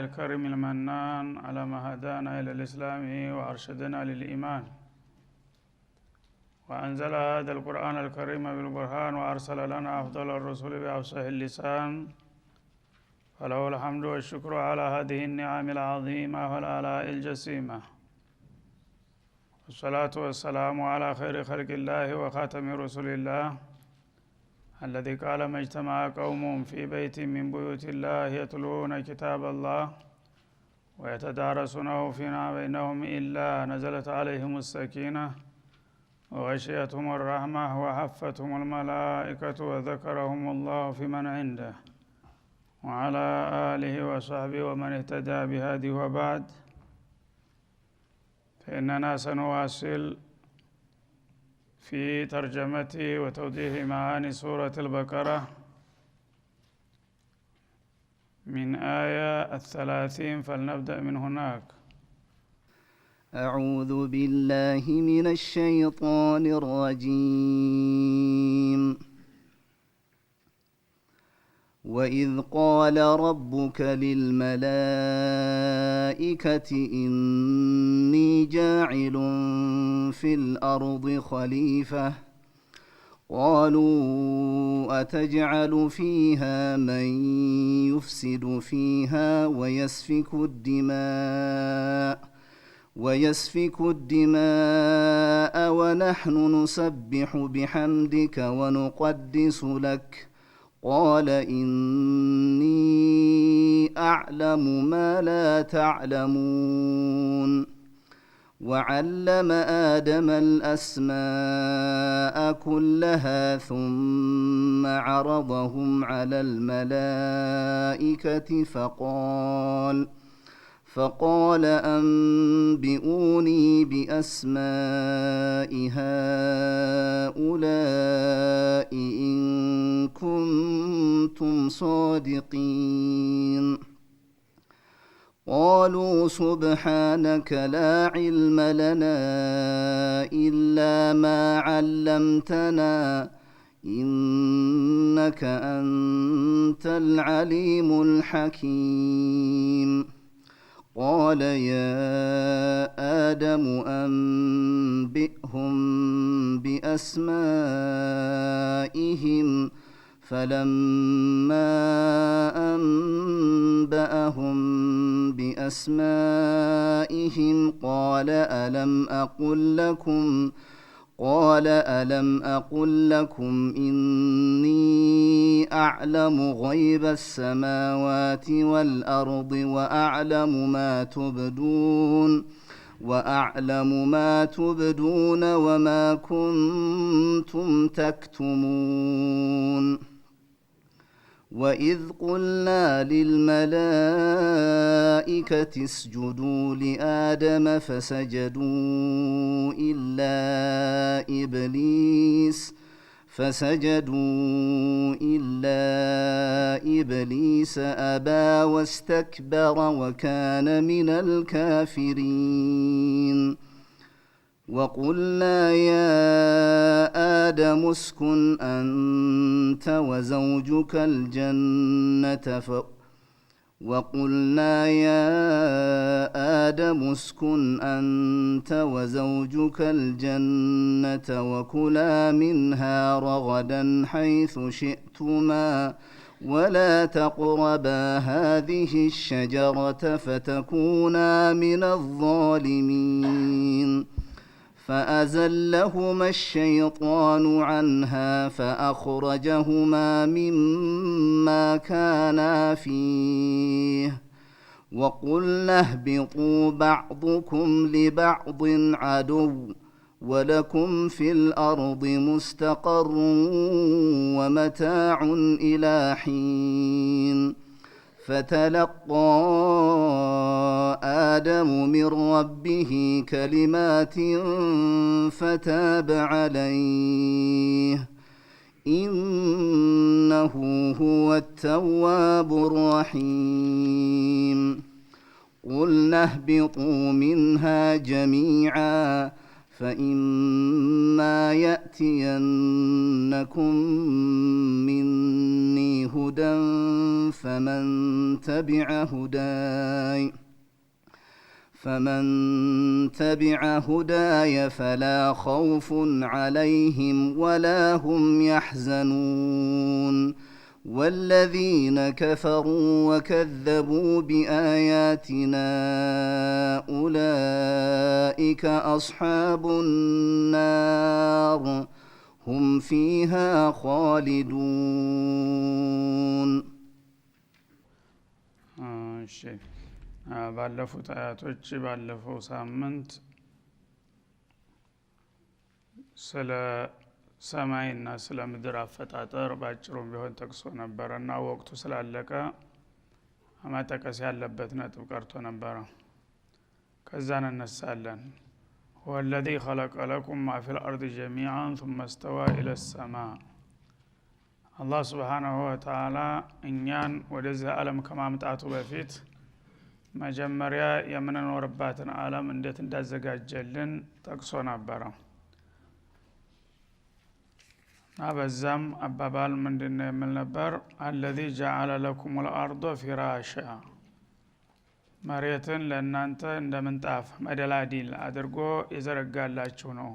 الكريم المنان على ما هدانا إلى الإسلام وأرشدنا للإيمان، وأنزل هذا القرآن الكريم بالبرهان، وأرسل لنا أفضل الرسل بأفصح اللسان، فله الحمد والشكر على هذه النعم العظيمة والآلاء الجسيمة، والصلاة والسلام على خير خلق الله وخاتم رسل الله الذي قال ما اجتمع قوم في بيت من بيوت الله يتلون كتاب الله ويتدارسونه فيما بينهم إلا نزلت عليهم السكينة وغشيتهم الرحمة وحفتهم الملائكة وذكرهم الله في من عنده وعلى آله وصحبه ومن اهتدى بهديه. وبعد، فإننا سنواصل في ترجمة وتوضيح معاني سورة البقرة من آية 30، فلنبدأ من هناك. أعوذ بالله من الشيطان الرجيم. وإذ قال ربك للملائكة إني جاعل في الأرض خليفة قالوا أتجعل فيها من يفسد فيها ويسفك الدماء ونحن نسبح بحمدك ونقدس لك قال إني أعلم ما لا تعلمون. وعلم آدم الأسماء كلها ثم عرضهم على الملائكة فقال أنبئوني بأسماء هؤلاء إن كنتم صادقين. قالوا سبحانك لا علم لنا إلا ما علمتنا إنك أنت العليم الحكيم. قال يا آدم أنبئهم بأسمائهم فلما أنبأهم بأسمائهم قال ألم أقل لكم إني أعلم غيب السماوات والأرض وأعلم ما تبدون وما كنتم تكتمون. وإذ قلنا للملائكة اسجدوا لآدم فسجدوا إلا إبليس أبى واستكبر وكان من الكافرين. وقلنا يا آدم اسكن أنت وزوجك الجنة وكلا منها رغدا حيث شئتما ولا تقربا هذه الشجرة فتكونا من الظالمين. فأزلهما الشيطان عنها فأخرجهما مما كانا فيه وقلنا اهبطوا بعضكم لبعض عدو ولكم في الأرض مستقر ومتاع إلى حين. فتلقى آدم من ربه كلمات فتاب عليه إنه هو التواب الرحيم. قلنا اهبطوا منها جميعا فإما يأتينكم مني هدى فمن تبع هداي فلا خوف عليهم ولا هم يحزنون والذين كفروا وكذبوا بآياتنا أولئك أصحاب النار هم فيها خالدون ባለፉት አያቶች ባለፈው ሳምንት ስለ ሰማይና ስለ ምድር አፈጣጠር ባጭሩም ቢሆን ጠቅሶ ነበርና ወቅቱ ስላለቀ ማጠቀስ ያለበት ነጥብ ቀርቶ ነበር። ከዛ እንነሳለን። هو الذي خلق لكم ما في الأرض جميعا ثم استوى إلى السماء الله سبحانه وتعالى እኛን ወደዚህ ዓለም ከማምጣቱ በፊት መጀመሪያ የምንኖርባትን ዓለም እንዴት እንዳዘጋጀልን ጠቅሶ ነበር። በዛም አባባል ምንድነው የሚል ነበር? الذي جعل لكم الأرض فراشا መሬትን ለእናንተ እንደምንጣፍ መደላዲል አድርጎ የዘረጋላችሁ ነው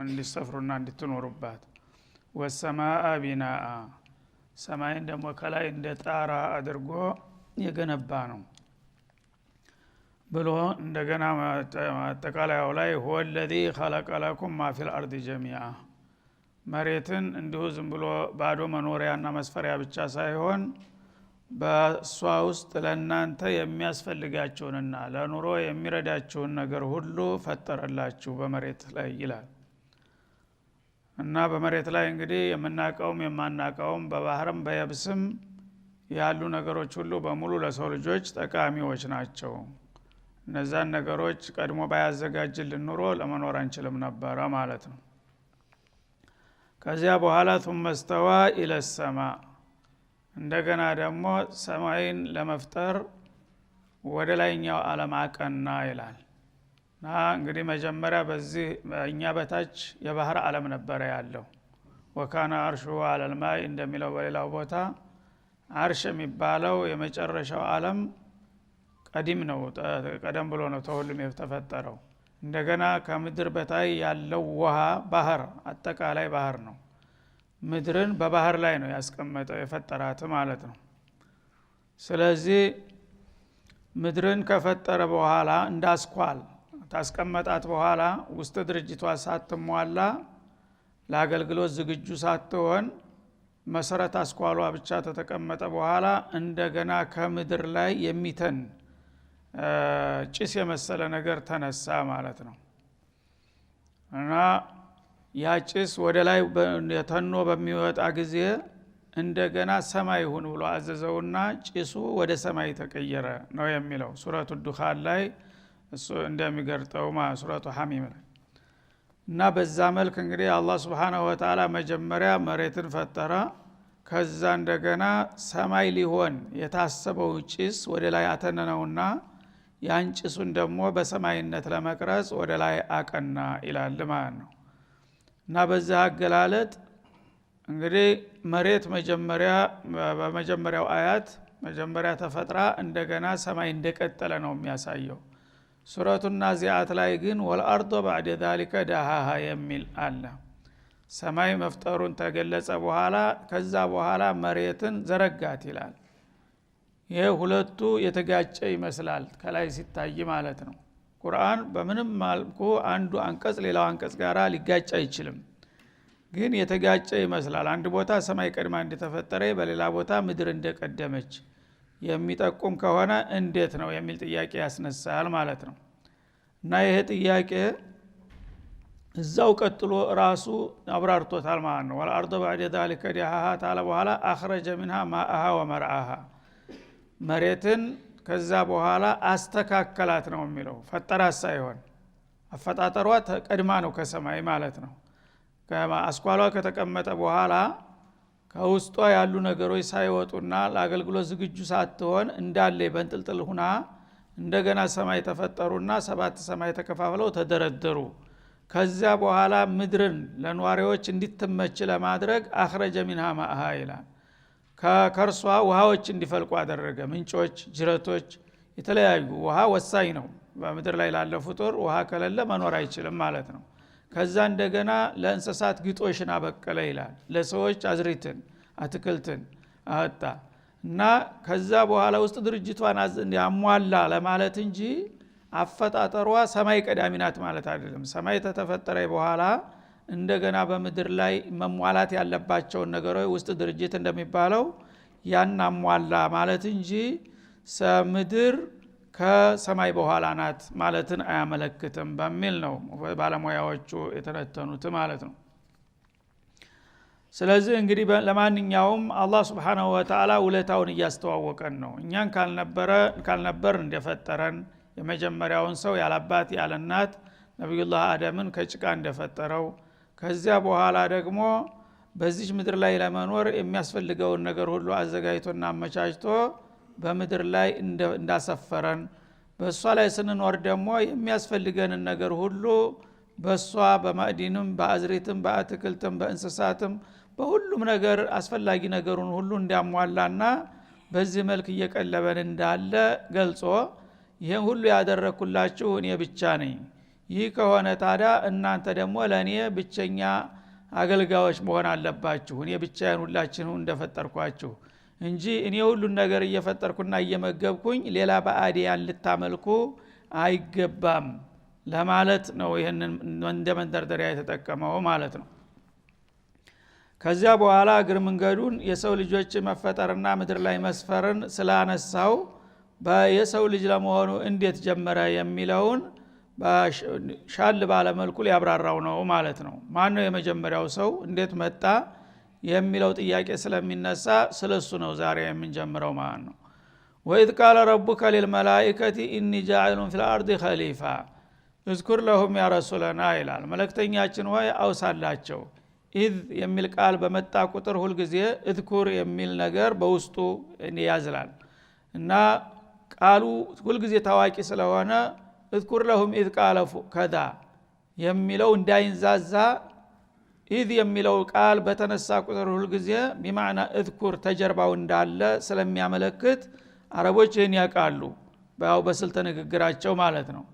እንዲሰፍሩና እንድትኖሩባት። والسماء بناء ሰማይን ደግሞ ከላይ እንደ ጣራ አድርጎ የገነባ ነው ብሎ እንደገና አጠቃላይው ላይ هو الذي خلق لكم ما في الأرض جميعا መሬትን እንዲሁ ዝም ብሎ ባዶ መኖሪያና መስፈሪያ ብቻ ሳይሆን በሷ ውስጥ ለእናንተ የሚያስፈልጋችሁንና ለኑሮ የሚረዳችሁን ነገር ሁሉ ፈጠረላችሁ በመሬት ላይ ይላል። እና በመሬት ላይ እንግዲህ የምናቀውም የማናቀውም በባህርም በየብስም ያሉ ነገሮች ሁሉ በሙሉ ለሰው ልጆች ጠቃሚዎች ናቸው። እነዛን ነገሮች ቀድሞ ባያዘጋጅልን ኑሮ ለመኖር አንችልም ነበር ማለት ነው። ከዚያ በኋላ ثم استوى الى السماء እንደገና ደግሞ ሰማይን ለመፍጠር ወደ ላይኛው ዓለም አቀና ይላል። እና እንግዲህ መጀመሪያ በዚህ እኛ በታች የባህር ዓለም ነበር ያለው። وكان عرشه على الماء እንደሚለው በሌላው ቦታ አርሽ የሚባለው የመጨረሻው ዓለም ቀዲም ነው፣ ቀደም ብሎ ነው ተሁሉም የተፈጠረው። እንደገና ከምድር በታይ ያለው ውሃ ባህር አጠቃላይ ባህር ነው። ምድርን በባህር ላይ ነው ያስቀመጠው የፈጠራት ማለት ነው። ስለዚህ ምድርን ከፈጠረ በኋላ እንዳስኳል ታስቀመጣት በኋላ ውስጥ ድርጅቷ ሳትሟላ ለአገልግሎት ዝግጁ ሳትሆን መሰረት አስኳሏ ብቻ ተተቀመጠ በኋላ እንደገና ከምድር ላይ የሚተን ጭስ የመሰለ ነገር ተነሳ ማለት ነው። እና ያ ጭስ ወደ ላይ ተኖ በሚወጣ ጊዜ እንደገና ሰማይ ሁን ብሎ አዘዘውና ጭሱ ወደ ሰማይ ተቀየረ ነው የሚለው ሱረቱ ዱኻን ላይ እሱ እንደሚገልጠው ሱረቱ ሐሚም ላይ። እና በዛ መልክ እንግዲህ አላህ Subhanahu Wa Ta'ala መጀመሪያ መሬትን ፈጠረ። ከዛ እንደገና ሰማይ ሊሆን የታሰበው ጭስ ወደ ላይ አተነነውና ያን ጭሱን ደግሞ በሰማይነት ለመቅረጽ ወደ ላይ አቀና ይላል ማለት ነው። እና በዛ አገላለጥ እንግዲህ መሬት መጀመሪያ በመጀመሪያው አያት መጀመሪያ ተፈጥራ እንደገና ሰማይ እንደቀጠለ ነው የሚያሳየው። ሱረቱ ናዚአት ላይ ግን ወልአርዶ بعد ذلك دحاها የሚል አለ። ሰማይ መፍጠሩን ተገለጸ በኋላ ከዛ በኋላ መሬትን ዘረጋት ይላል። ይሄ ሁለቱ የተጋጨ ይመስላል ከላይ ሲታይ ማለት ነው። ቁርአን በምንም መልኩ አንዱ አንቀጽ ሌላው አንቀጽ ጋራ ሊጋጭ አይችልም። ግን የተጋጨ ይመስላል። አንድ ቦታ ሰማይ ቀድማ እንደተፈጠረ በሌላ ቦታ ምድር እንደቀደመች የሚጠቁም ከሆነ እንዴት ነው የሚል ጥያቄ ያስነሳል ማለት ነው። እና ይሄ ጥያቄ እዛው ቀጥሎ ራሱ አብራርቶታል ማለት ነው። ወልአርዶ بعد ذلك دحاها تعالى በኋላ اخرج منها ماءها ومرعاها መሬትን ከዛ በኋላ አስተካከላት ነው የሚለው። ፈጠራት ሳይሆን አፈጣጠሯ ቀድማ ነው ከሰማይ ማለት ነው። አስኳሏ ከተቀመጠ በኋላ ከውስጧ ያሉ ነገሮች ሳይወጡና ለአገልግሎት ዝግጁ ሳትሆን እንዳለ በእንጥልጥል ሆና እንደገና ሰማይ ተፈጠሩና ሰባት ሰማይ ተከፋፍለው ተደረደሩ። ከዛ በኋላ ምድርን ለነዋሪዎች እንዲተመች ለማድረግ አخرج منها ماءها ይላል ከከርሷ ውሃዎች እንዲፈልቁ አደረገ ምንጮች ጅረቶች የተለያዩ ውሃ ወሳኝ ነው በምድር ላይ ላለ ፍጡር ውሃ ከሌለ መኖር አይችልም ማለት ነው ከዛ እንደገና ለእንስሳት ግጦሽን አበቀለ ይላል ለሰዎች አዝሪትን አትክልትን አጣ እና ከዛ በኋላ ውስጥ ድርጅቷን ያሟላ ለማለት እንጂ አፈጣጠሯ ሰማይ ቀዳሚ ናት ማለት አይደለም ሰማይ ተተፈጠረ በኋላ እንደገና በምድር ላይ መሟላት ያለባቸው ነገሮች ውስጥ ድርጅት እንደሚባለው ያን አሟላ ማለት እንጂ ምድር ከሰማይ በኋላ ናት ማለትን አያመለክትም በሚል ነው ባለሙያዎቹ የተነተኑት ማለት ነው ስለዚህ እንግዲህ ለማንኛውም አላህ Subhanahu Wa Ta'ala ውለታውን ያስተዋወቀን ነው እኛን ካልነበር እንደፈጠረን የመጀመሪያውን ሰው ያላባት ያለናት ነብዩላህ አደምን ከጭቃ እንደፈጠረው ከዚያ በኋላ ደግሞ በዚህ ምድር ላይ ለመኖር የሚያስፈልገውን ነገር ሁሉ አዘጋጅቶና አመቻችቶ በምድር ላይ እንዳሰፈረን በሷ ላይ ስንኖር ደግሞ የሚያስፈልገንን ነገር ሁሉ በሷ በማዕዲንም በአዝሪትም በአትክልትም በእንስሳትም በሁሉም ነገር አስፈላጊ ነገሩን ሁሉ እንዲያሟላና በዚህ መልክ እየቀለበን እንዳለ ገልጾ ይሄን ሁሉ ያደረኩላችሁ እኔ ብቻ ነኝ ይህ ከሆነ ታዲያ እናንተ ደግሞ ለኔ ብቸኛ አገልጋዮች መሆን አለባችሁ እኔ ብቻዬን ሁላችሁን እንደፈጠርኳችሁ እንጂ እኔ ሁሉን ነገር እየፈጠርኩና እየመገብኩኝ ሌላ ባዕድያን ልታመልኩ አይገባም ለማለት ነው ይሄንን እንደ መንደርደሪያ የተጠቀመው ማለት ነው ከዚያ በኋላ እግር መንገዱን የሰው ልጆች መፈጠርና ምድር ላይ መስፈርን ስላነሳው በየሰው ልጅ ለመሆኑ እንዴት ጀመረ የሚለውን ሻል ባለ መልኩ ሊያብራራው ነው ማለት ነው ማን ነው የመጀመሪያው ሰው እንዴት መጣ የሚለው ጥያቄ ስለሚነሳ ስለሱ ነው ዛሬ የምንጀምረው ማለት ነው ወኢዝ ቃለ ረቡከ ሊልመላኢከቲ ኢኒ ጃኢሉን ፊል አርዲ ኸሊፋ እዝኩር ለሁም ያ ረሱለና ይላል መልእክተኛችን ሆይ አውሳላቸው ኢዝ የሚል ቃል በመጣ ቁጥር ሁሉ ጊዜ እዝኩር የሚል ነገር በውስጡ ያዝላል እና ቃሉ ሁሉ ጊዜ ታዋቂ ስለሆነ እዝኩር ለሁም ኢዝ ቃለ ከዳ የሚለው እንዳይንዛዛ ኢዝ የሚለው ቃል በተነሳ ቁጥር ሁሉ ጊዜ በማዕና እዝኩር ተጀርባው እንዳለ ስለሚያመለክት አረቦች ይህን ያውቃሉ በስልተ ንግግራቸው ማለት ነው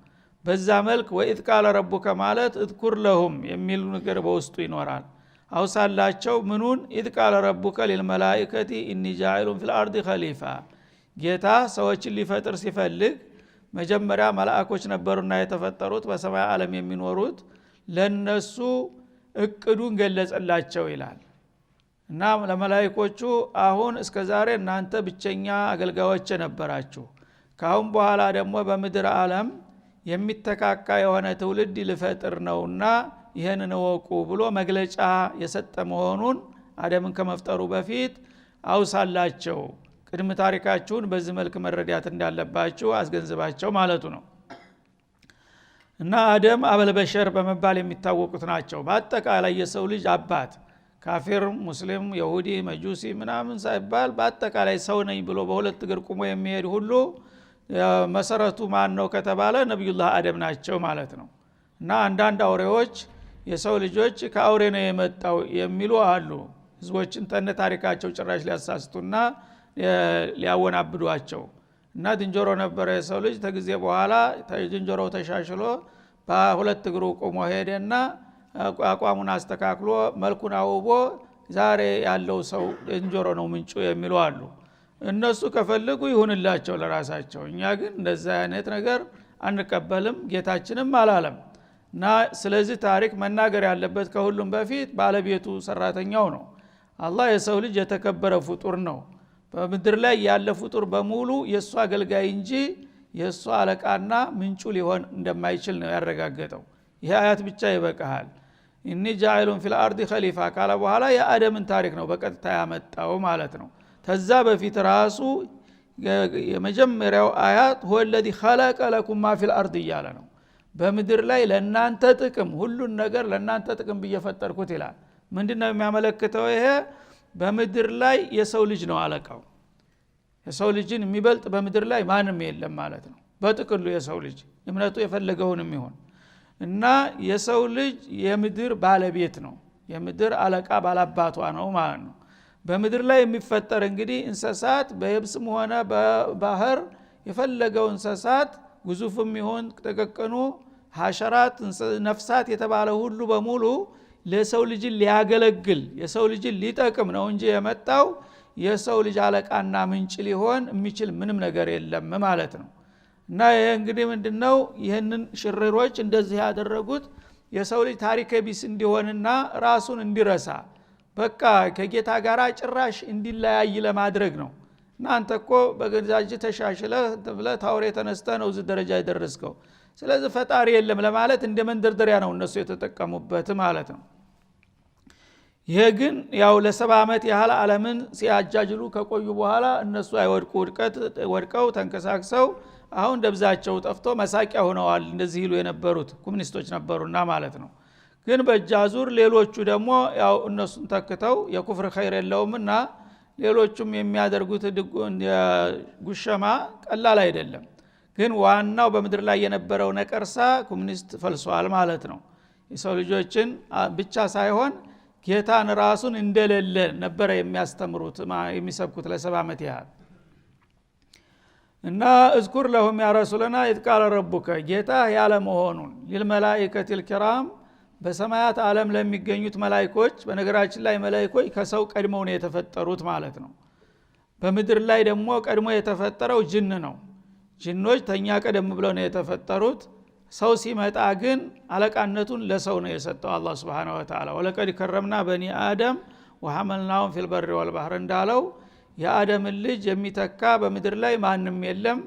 በዛ መልክ ወኢዝ ቃለ ረቡከ ማለት እዝኩር ለሁም የሚል ነገር በውስጡ ይኖራል አውሳላቸው ምኑን ኢዝ ቃለ ረቡከ ሊልመላኢከቲ ኢኒ ጃኢሉን ፊል አርዲ ኸሊፋ ጌታ ሰዎችን ሊፈጥር ሲፈልግ መጀመሪያ መላእክቶች ነበሩና የተፈጠሩት በሰማይ ዓለም የሚኖሩት ለነሱ እቅዱን ገለጸላቸው ይላል እና ለመላእክቶቹ አሁን እስከዛሬ እናንተ ብቸኛ አገልጋዮች ነበራችሁ ካሁን በኋላ ደግሞ በምድር ዓለም የሚተካካ የሆነ ትውልድ ልፈጥር ነውና ይሄንን ወቁ ብሎ መግለጫ የሰጠ መሆኑን አደምን ከመፍጠሩ በፊት አውሳላቸው ቅድም ታሪካችሁን በዚህ መልክ መረዳት እንዳለባችሁ አስገንዝባቸው ማለቱ ነው እና አደም አበልበሸር በመባል የሚታወቁት ናቸው በአጠቃላይ የሰው ልጅ አባት ካፊር ሙስሊም ይሁዲ መጁሲ ምናምን ሳይባል በአጠቃላይ ሰው ነኝ ብሎ በሁለት እግር ቆሞ የሚሄድ ሁሉ መሰረቱ ማን ነው ከተባለ ነብዩላህ አደም ናቸው ማለት ነው እና አንዳንድ አውሬዎች የሰው ልጆች ከአውሬ ነው የመጣው የሚሉ አሉ ህዝቦችን ተነ ታሪካቸው ጭራሽ ሊያሳስቱና ሊያወናብዷቸው እና ዝንጀሮ ነበረ የሰው ልጅ ተጊዜ በኋላ ዝንጀሮው ተሻሽሎ በሁለት እግሩ ቆሞ ሄደና አቋሙን አስተካክሎ መልኩን አውቦ ዛሬ ያለው ሰው ዝንጀሮ ነው ምንጩ የሚሉ አሉ እነሱ ከፈለጉ ይሁንላቸው ለራሳቸው እኛ ግን እንደዛ አይነት ነገር አንቀበልም ጌታችንም አላለም እና ስለዚህ ታሪክ መናገር ያለበት ከሁሉም በፊት ባለቤቱ ሰራተኛው ነው አላህ የሰው ልጅ የተከበረ ፍጡር ነው በምድር ላይ ያለ ፍጡር በሙሉ የሱ አገልጋይ እንጂ የሱ አለቃና ምንጩ ሊሆን እንደማይችል ነው ያረጋገጠው ይሄ አያት ብቻ ይበቃል ኢኒ ጃኢሉን ፊል አርዲ ኸሊፋ ካለ በኋላ የአደምን ታሪክ ነው በቀጥታ ያመጣው ማለት ነው ተዛ በፊት ራሱ የመጀመሪያው አያት هو الذي خلق لكم ما في الارض እያለ ነው በምድር ላይ ለናንተ ጥቅም ሁሉን ነገር ለናንተ ጥቅም በየፈጠርኩት ይላል ምንድነው የሚያመለክተው ይሄ በምድር ላይ የሰው ልጅ ነው አለቃው የሰው ልጅን የሚበልጥ በምድር ላይ ማንም የለም ማለት ነው በጥቅሉ የሰው ልጅ እምነቱ የፈለገውንም ይሁን እና የሰው ልጅ የምድር ባለቤት ነው የምድር አለቃ ባላባቷ ነው ማለት ነው በምድር ላይ የሚፈጠር እንግዲህ እንስሳት በየብስም ሆነ በባህር የፈለገው እንስሳት ግዙፍም ይሁን ተቀቀኑ ሐሸራት ነፍሳት የተባለ ሁሉ በሙሉ ለሰው ልጅ ሊያገለግል የሰው ልጅ ሊጠቅም ነው እንጂ የመጣው የሰው ልጅ አለቃና ምንጭ ሊሆን የሚችል ምንም ነገር የለም ማለት ነው እና ይሄ እንግዲህ ምንድነው ይሄንን ሽርሮች እንደዚህ ያደረጉት የሰው ልጅ ታሪክ ቢስ እንዲሆንና ራሱን እንዲረሳ በቃ ከጌታ ጋር ጭራሽ እንዲለያይ ለማድረግ ነው እና አንተኮ በገዛጅ ተሻሽለ ተብለ ታውሬ ተነስተ ነው እዚህ ደረጃ ይደረስከው ስለዚህ ፈጣሪ የለም ለማለት እንደ መንደርደሪያ ነው እነሱ የተጠቀሙበት ማለት ነው ይሄ ግን ያው ለ70 ዓመት ያህል ዓለምን ሲያጃጅሉ ከቆዩ በኋላ እነሱ አይወድቁ ወድቀው ተንከሳክሰው አሁን ደብዛቸው ጠፍቶ መሳቂያ ሆነዋል እንደዚህ ይሉ የነበሩት ኮሙኒስቶች ነበሩና ማለት ነው ግን በእጃዙር ሌሎቹ ደግሞ ያው እነሱን ተክተው የኩፍር ኸይር የለውምና ሌሎቹም የሚያደርጉት ጉሸማ ቀላል አይደለም ግን ዋናው በመድር ላይ የነበረው ነቀርሳ ኮሙኒስት ፈልሷል ማለት ነው የሰው ልጆችን ብቻ ሳይሆን ጌታን ራሱን እንደሌለ ነበር የሚያስተምሩት የሚሰብኩት ለ70 ዓመት ያህል እና እዝኩር ለሁም ያ ረሱልና ይትቃለ ረቡከ ጌታ ያለ መሆኑን ለልመላኢከቲል ኪራም በሰማያት ዓለም ለሚገኙት መላእክቶች በነገራችን ላይ መላእክቶች ከሰው ቀድመው ነው የተፈጠሩት ማለት ነው በመድር ላይ ደግሞ ቀድሞ የተፈጠረው ጅን ነው ጅኖች ተኛ ቀደም ብለው ነው የተፈጠሩት ሰው ሲመጣ ግን አለቃነቱን ለሰው ነው የሰጠው አላህ Subhanahu Wa Ta'ala ወለቀድ ከረምና በኒ አደም ወሐመልናሁም ፊል በሪ ወልባህር እንዳለው የአደም ልጅ የሚተካ በመድር ላይ ማንም የለም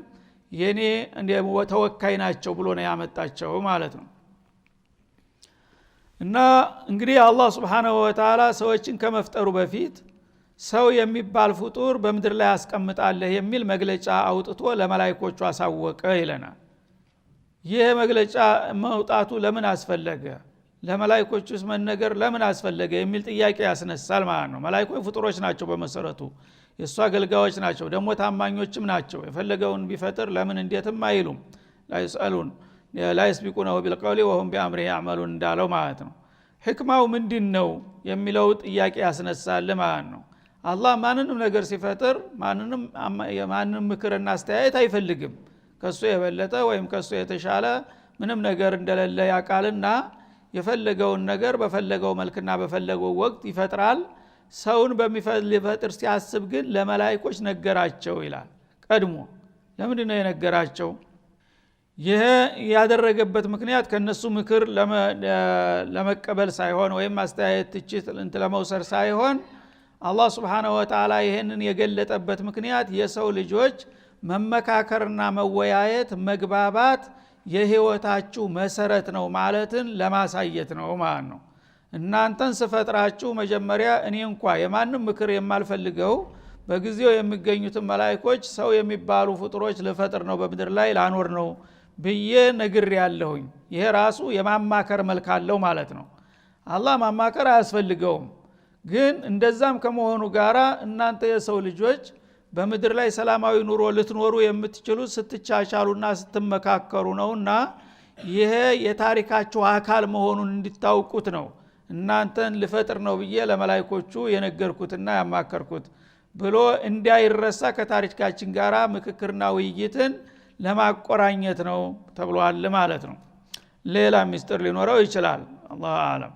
የኔ እንደ ተወካይ ናቸው ብሎ ነው ያመጣቸው ማለት ነው እና እንግዲህ አላህ Subhanahu Wa Ta'ala ሰዎችን ከመፍጠሩ በፊት ሰው የሚባል ፍጡር በመድር ላይ ያስቀምጣለህ የሚል መግለጫ አውጥቶ ለመላእክቶቹ አሳወቀ ይለናል ይሄ መግለጫ መውጣቱ ለምን አስፈለገ ለመላእክቶቹስ መነገር ለምን አስፈለገ የሚል ጥያቄ ያስነሳል ማለት ነው መላእክቶች ፍጡሮች ናቸው በመሰረቱ የሷ አገልጋዮች ናቸው ደግሞ ታማኞችም ናቸው የፈለገውን ቢፈጥር ለምን እንዴትም አይሉም ላይሰሉን ላይስቢቁነሁ ቢልቀውሊ ወሁም ቢአምሪ ያዕመሉን እንዳለው ማለት ነው ህክማው ምንድነው የሚለው ጥያቄ ያስነሳል ማለት ነው አላህ ማንንም ነገር ሲፈጥር ማንንም ምክርና አስተያየት አይፈልግም ከሱ የበለጠ ወይም ከሱ የተሻለ ምንም ነገር እንደሌለ ያቃልና የፈለገውን ነገር በፈለገው መልክና በፈለገው ወቅት ይፈጥራል ሰውን በሚፈጥር ሲያስብ ግን ለመላእክቶች ነገራቸው ይላል ቀድሞ ለምንድን ነው የነገራቸው ይሄ ያደረገበት ምክንያት ከነሱ ምክር ለመቀበል ሳይሆን ወይም አስተያየት ትችት ለመውሰድ ሳይሆን አላህ Subhanahu Wa Ta'ala ይሄንን የገለጠበት ምክንያት የሰው ልጆች መመካከርና መወያየት መግባባት የህይወታችሁ መሰረት ነው ማለትን ለማሳየት ነው ማለት ነው እናንተን ስፈጥራችሁ መጀመሪያ እኔ እንኳን የማንም ምክር የማልፈልገው በጊዜው የሚገኙት መላእክቶች ሰው የሚባሉ ፍጡሮች ለፈጥር ነው በመድር ላይ ላኖር ነው ብዬ ነግር ያለሁኝ ይሄ ራሱ የማማከር መልክ አለው ማለት ነው አላህ ማማከር አያስፈልገውም ግን እንደዛም ከመሆኑ ጋራ እናንተ የሰው ልጆች በመድር ላይ ሰላማዊ ኑሮ ልትኖሩ የምትችሉት ስትቻቻሉና ስትመካከሩ ነውና ይሄ የታሪካችሁ አካል መሆኑን እንድታውቁት ነው እናንተን ልፈጥር ነው ብዬ ለመላእክቶቹ የነገርኩትና ያማከርኩት ብሎ እንዳይረሳ ከታሪካችን ጋራ ምክክርና ውይይትን ለማቆራኘት ነው ተብሏል ማለት ነው ሌላ ሚስጥር ሊኖረው ይችላል አላህ አለም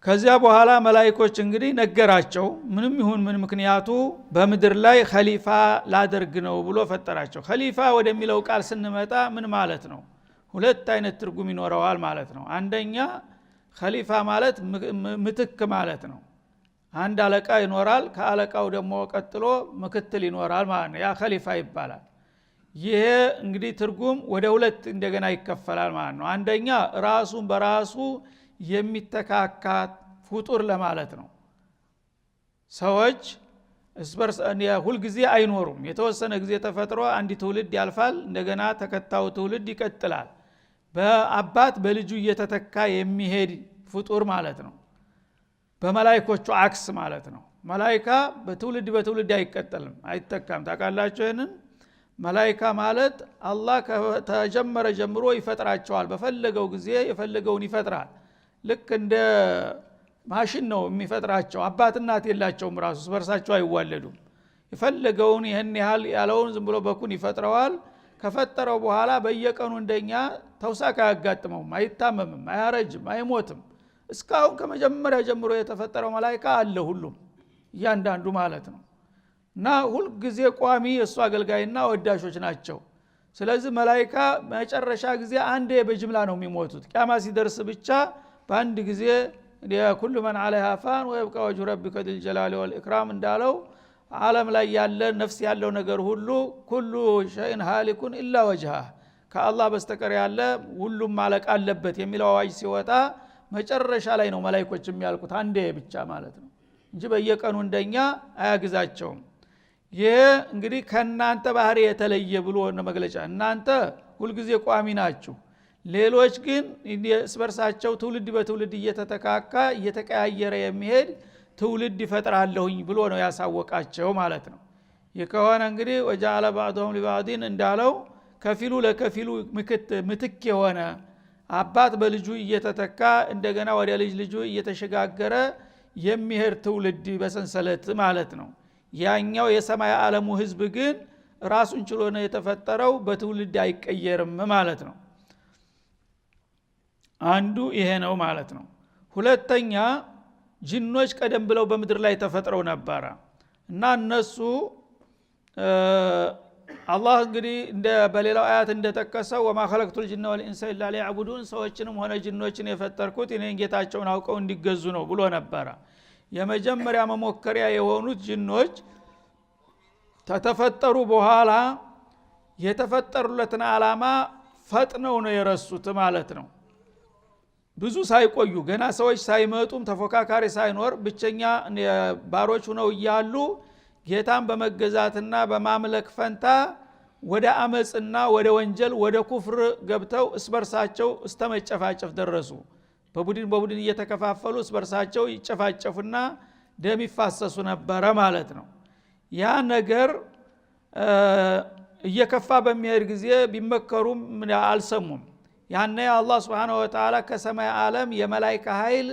ከዚያ በኋላ መላእክቶች እንግዲህ ነገራቸው ምንም ይሁን ምን ምክንያቱ በመድር ላይ ኸሊፋ ላደርግ ነው ብሎ ፈጠራቸው ኸሊፋ ወደሚለው ቃል ስንመጣ ምን ማለት ነው ሁለት አይነት ትርጉም ይኖረዋል ማለት ነው አንደኛ ኸሊፋ ማለት ምትክ ማለት ነው አንድ አለቃ ይኖራል ከአለቃው ደግሞ ቀጥሎ ምክትል ይኖራል ማለት ነው ያ ኸሊፋ ይባላል ይሄ እንግዲህ ትርጉም ወደ ሁለት እንደገና ይከፈላል ማለት ነው አንደኛ ራሱን በራሱ የሚተካካ ፍጡር ለማለት ነው ሰዎች እስበርስ ሁሉ ጊዜ አይኖሩም የተወሰነ ጊዜ ተፈጥሮ አንድ ትውልድ ያልፋል እንደገና ተከታው ትውልድ ይቀጥላል በአባት በልጁ እየተተካ የሚሄድ ፍጡር ማለት ነው በመላእክቶቹ አክስ ማለት ነው መላእክታ በትውልድ አይቀጥልም አይተካም ታውቃላችሁ ይሄንን መላእክት ማለት አላህ ከተጀመረ ጀምሮ ይፈጥራቸዋል በፈለገው ጊዜ የፈለገውን ይፈጥራል ልክ እንደ ማሽን ነው የሚፈጥራቸው አባት እናት የላቸውም ራሱ በርሳቸው አይዋለዱም የፈለገውን ይሄን ያህል ያለውን ዝም ብሎ በኩን ይፈጥረዋል ከፈጠረው በኋላ በየቀኑ እንደኛ ተውሳክ አያጋጥመውም አይታመምም አያረጅም አይሞትም እስካሁን ከመጀመሪያ ጀምሮ የተፈጠረው መላእክት አለ ሁሉም እያንዳንዱ ማለት ነው እና ሁሉ ጊዜ ቋሚ የሱ አገልጋይና ወዳሾች ናቸው ስለዚህ መላእክት መጨረሻ ጊዜ አንዴ በጅምላ ነው የሚሞቱት ቂያማ ሲደርስ ብቻ በአንድ ጊዜ ለኩሉ ማን عليها فان ويبقى وجه ربك ذو الجلال والاكرام እንዳለው ዓለም ላይ ያለ ነፍስ ያለው ነገር ሁሉ ኩሉ ሸይን ሃሊኩን ኢላ ወጅሃ ከአላህ በስተቀር ያለ ሁሉም ማለቅ አለበት የሚለው አዋጅ ሲወጣ መጨረሻ ላይ ነው መላእክቶች የሚያልቁት አንዴ ብቻ ማለት ነው እንጂ በየቀኑ እንደኛ አያግዛቸውም ይሄ እንግዲህ ከናንተ ባህሪ የተለየ ብሎ ነው መግለጫ እናንተ ሁሉ ጊዜ ቋሚ ናችሁ ሌሎች ግን ስበርሳቸው ትውልድ በትውልድ እየተተካካ እየተቀያየረ የሚሄድ ትውልድ ይፈጥራለሁኝ ብሎ ነው ያሳወቃቸው ማለት ነው የከሆነ እንግዲህ ወጃለ بعضهم لبعض እንዳለው ከፊሉ ለከፊሉ ምትክ የሆነ አባት በልጁ እየተተካ እንደገና ወደ ልጁ እየተሸጋገረ የሚሄድ ትውልድ በሰንሰለት ማለት ነው ያኛው የሰማይ ዓለሙ ህዝብ ግን ራሱን ችሎ ነው የተፈጠረው በትውልድ አይቀየርም ማለት ነው አንዱ ይሄ ነው ማለት ነው ሁለተኛ ጂኖች ቀደም ብለው በመድር ላይ ተፈጥረው ነበር እና እነሱ አላህ እንግዲህ እንደ በሌላው አያት እንደተከሰው ወማ خلقت الجن والانس الا ليعبدون ሰዎችንም ሆነ ጂኖችን የፈጠርኩት እኔን ጌታቸውን አውቀው እንዲገዙ ነው ብሎ ነበር የመጀመሪያ መሞከሪያ የሆኑት ጂኖች ተተፈጠሩ በኋላ የተፈጠሩለትን ዓላማ ፈጥነው ነው የረሱት ማለት ነው ብዙ ሳይቆዩ ገና ሰዎች ሳይመጡም ተፎካካሪ ሳይኖር ብቸኛ ባሮች ሆነው ይያሉ ጌታን በመገዛትና በማምለክ ፈንታ ወደ አመጽና ወደ ወንጀል ወደ ኩፍር ገብተው እስበርሳቸው እስተመጨፋጨፍ ደረሱ በቡድን እየተከፋፈሉ እስበርሳቸው ይጨፋጨፉና ደም ይፋሰሱ ነበር ማለት ነው ያ ነገር እየከፋ በሚሄድ ጊዜ ቢመከሩም አልሰሙም ያነ አላህ Subhanahu Wa Ta'ala ከሰማይ ዓለም የመላእክት ኃይል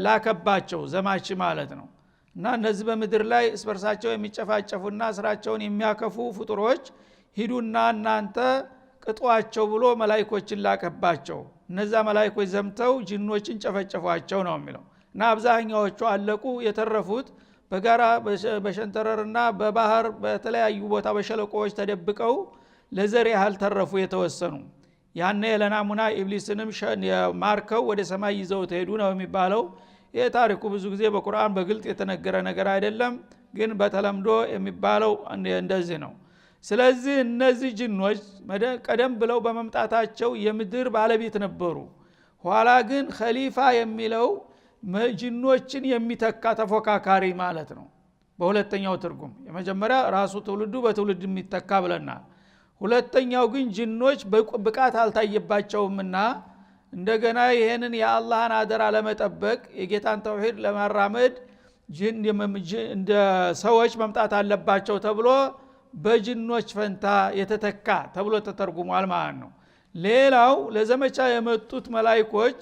ላከባቸው ዘማች ማለት ነው እና እነዚህ በመድር ላይ እስበርሳቸው የሚጨፋጨፉና ስራቸውን የሚያከፉ ፍጡሮች ሂዱና እናንተ ቅጧቸው ብሎ መላእክቶችን ላከባቸው እነዛ መላእክቶች ዘምተው ጂኖችን ጨፈጨፏቸው ነው የሚለው እና አብዛኛዎቹ አለቁ የተረፉት በጋራ በሸንተረርና በባህር በተለያዩ ቦታ በሸለቆዎች ተደብቀው ለዘር ያህል ተረፉ የተወሰኑ ያነ ለናሙና ኢብሊስንም ማርከው ወደ ሰማይ ይዘው ተሄዱ ነው የሚባለው ይሄ ታሪኩ ብዙ ጊዜ በቁርአን በግልጥ የተነገረ ነገር አይደለም ግን በተለምዶ የሚባለው እንደዚህ ነው ስለዚህ እነዚህ ጂኖች ቀደም ብለው በመምጣታቸው የምድር ባለቤት ነበሩ ኋላ ግን ኸሊፋ የሚለው ጂኖችን የሚተካ ተፎካካሪ ማለት ነው በሁለተኛው ትርጉም የመጀመሪያ ራሱ ትውልዱ በትውልድ የሚተካ ብለናል ሁለተኛው ግን ጂኖች በብቃት አልታየባቸውምና እንደገና ይሄንን የአላህን አደራ ለመጠበቅ የጌታን ተውሂድ ለማራመድ እንደ ሰዎች መምጣት አለባቸው ተብሎ በጂኖች ፈንታ የተተካ ተብሎ ተተርጉሟል ማለት ነው ሌላው ለዘመቻ የመጡት መላእክቶች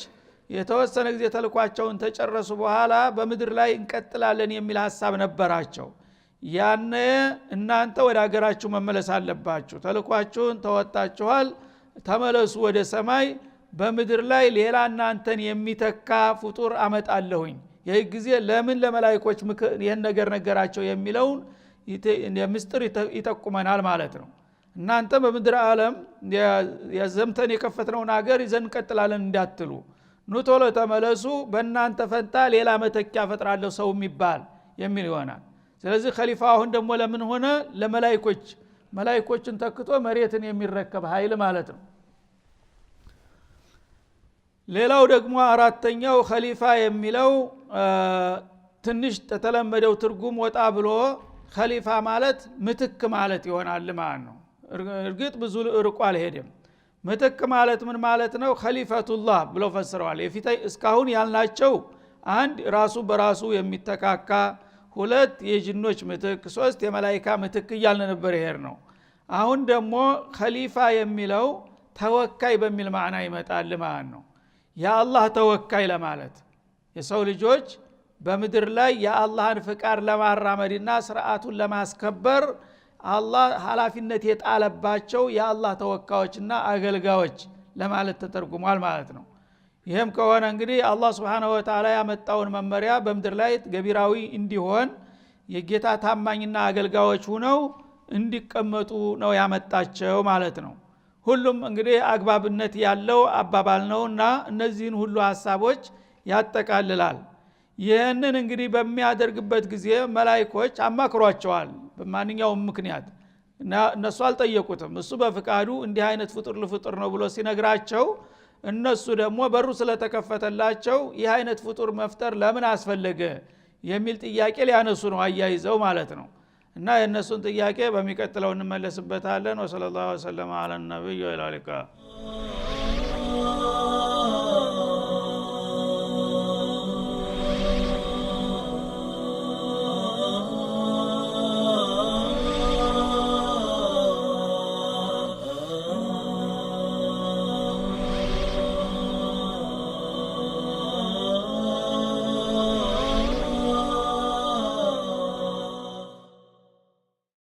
የተወሰነ ጊዜ ተልኳቸውን ተጨረሱ በኋላ በመድር ላይ እንቀጥላለን የሚል ሐሳብ ነበራቸው ያነ እናንተ ወደ ሀገራችሁ መመለስ አለባችሁ ተልኳችሁን ተወጣችኋል ተመለሱ ወደ ሰማይ በመድር ላይ ሌላ እናንተን የሚተካ ፍጡር አመጣለሁኝ ይህ ጊዜ ለምን ለመላእክቶች ይሄን ነገር ነገራቸው የሚለውን የምስጥር ይጠቁመናል ማለት ነው እናንተ በመድር ዓለም የዘምተን የከፈትነውን ሀገር ይዘን እንቀጥላለን እንዳትሉ ኑቶሎ ተመለሱ በእናንተ ፈንታ ሌላ መተኪያ ፈጥራለሁ ሰው የሚባል የሚል ይሆናል ስለዚህ ኸሊፋ አሁን ደግሞ ለምን ሆነ መላእክቶችን ተክቶ መሬትን የሚረከብ ኃይል ማለት ነው ሌላው ደግሞ አራተኛው ኸሊፋ የሚለው ትንሽ ተተለመደው ትርጉም ወጣ ብሎ ኸሊፋ ማለት ምትክ ማለት ይሆናል ማለት ነው እርግጥ ብዙ ርቆ አልሄደም ምትክ ማለት ምን ማለት ነው ኸሊፈቱላህ ብሎ ፈስረዋል የፊታይ እስካሁን ያልናቸው አንድ ራሱ በራሱ የሚተካካ ሁለት የጂኖች ምትክ ሶስት የመላእክት ምትክ እያልን ነበር ይሄር ነው አሁን ደግሞ ኸሊፋ የሚለው ተወካይ በሚል ማዕና ይመጣል ማለት ነው። የአላህ ተወካይ ለማለት የሰው ልጆች በምድር ላይ የአላህን ፍቃድ ለማራመድና ስርዓቱን ለማስከበር አላህ ኃላፊነት የጣለባቸው የአላህ ተወካዮችና አገልጋዮች ለማለት ተተርጉሟል ማለት ነው። ይሄም ከሆነ እንግዲህ አላህ Subhanahu Wa Ta'ala ያመጣውን መመሪያ በምድር ላይ ገቢራዊ እንዲሆን የጌታ ታማኝና አገልጋዮች ሆነው እንዲቀመጡ ነው ያመጣቸው ማለት ነው። ሁሉም እንግዲህ አግባብነት ያለው አባባል ነውና እነዚህን ሁሉ ሐሳቦች ያጠቃልላል። ይህንን እንግዲህ በሚያደርግበት ጊዜ መላእክቶች አማክሯቸዋል በማንኛውም ምክንያት እና እነሱ አልጠየቁትም። እሱ በፍቃዱ እንዲህ አይነት ፍጡር ለፍጡር ነው ብሎ ሲነግራቸው እነሱ ደግሞ በሩ ስለተከፈተላቸው ይህ አይነት ፍጡር መፍጠር ለምን አስፈለገ የሚል ጥያቄ ሊያነሱ ነው አያይዘው ማለት ነው። እና የነሱን ጥያቄ በሚቀጥለው እንመለስበታለን። ወሰለላሁ ዐለይሂ ወሰለም አለ ነብዩ ወአሊካ